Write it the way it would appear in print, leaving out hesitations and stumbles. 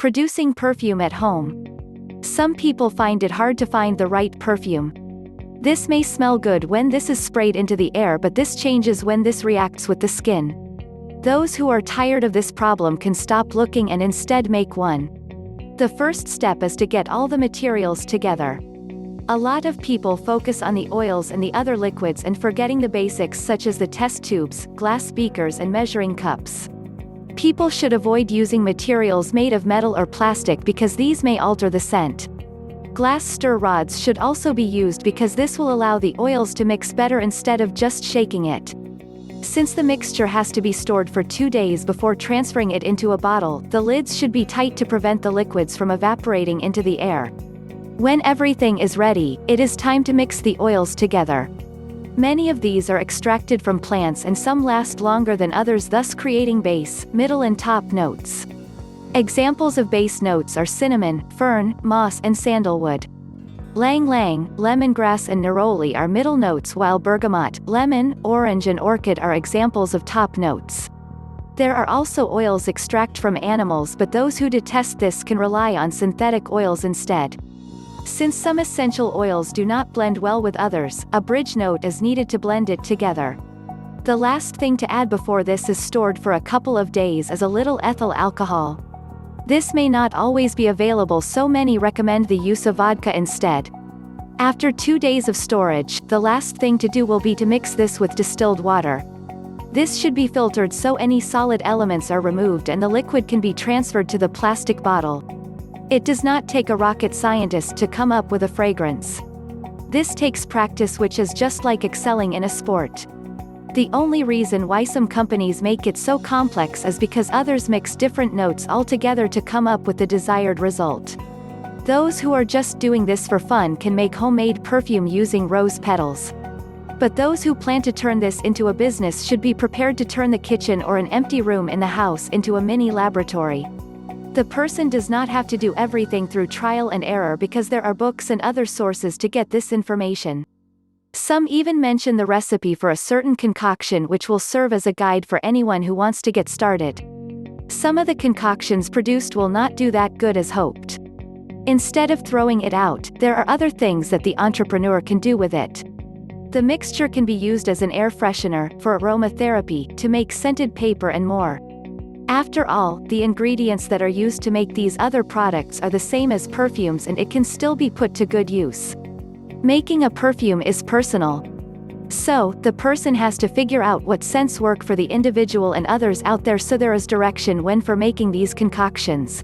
Producing perfume at home. Some people find it hard to find the right perfume. This may smell good when this is sprayed into the air, but this changes when this reacts with the skin. Those who are tired of this problem can stop looking and instead make one. The first step is to get all the materials together. A lot of people focus on the oils and the other liquids and forgetting the basics such as the test tubes, glass beakers and measuring cups. People should avoid using materials made of metal or plastic because these may alter the scent. Glass stir rods should also be used because this will allow the oils to mix better instead of just shaking it. Since the mixture has to be stored for 2 days before transferring it into a bottle, the lids should be tight to prevent the liquids from evaporating into the air. When everything is ready, it is time to mix the oils together. Many of these are extracted from plants and some last longer than others, thus creating base, middle and top notes. Examples of base notes are cinnamon, fern, moss and sandalwood. Lang lang, lemongrass and neroli are middle notes, while bergamot, lemon, orange and orchid are examples of top notes. There are also oils extract from animals, but those who detest this can rely on synthetic oils instead. Since some essential oils do not blend well with others, a bridge note is needed to blend it together. The last thing to add before this is stored for a couple of days is a little ethyl alcohol. This may not always be available, so many recommend the use of vodka instead. After 2 days of storage, the last thing to do will be to mix this with distilled water. This should be filtered so any solid elements are removed and the liquid can be transferred to the plastic bottle. It does not take a rocket scientist to come up with a fragrance. This takes practice, which is just like excelling in a sport. The only reason why some companies make it so complex is because others mix different notes all together to come up with the desired result. Those who are just doing this for fun can make homemade perfume using rose petals. But those who plan to turn this into a business should be prepared to turn the kitchen or an empty room in the house into a mini laboratory. The person does not have to do everything through trial and error because there are books and other sources to get this information. Some even mention the recipe for a certain concoction, which will serve as a guide for anyone who wants to get started. Some of the concoctions produced will not do that good as hoped. Instead of throwing it out, there are other things that the entrepreneur can do with it. The mixture can be used as an air freshener, for aromatherapy, to make scented paper and more. After all, the ingredients that are used to make these other products are the same as perfumes and it can still be put to good use. Making a perfume is personal. So, the person has to figure out what scents work for the individual and others out there, so there is direction when for making these concoctions.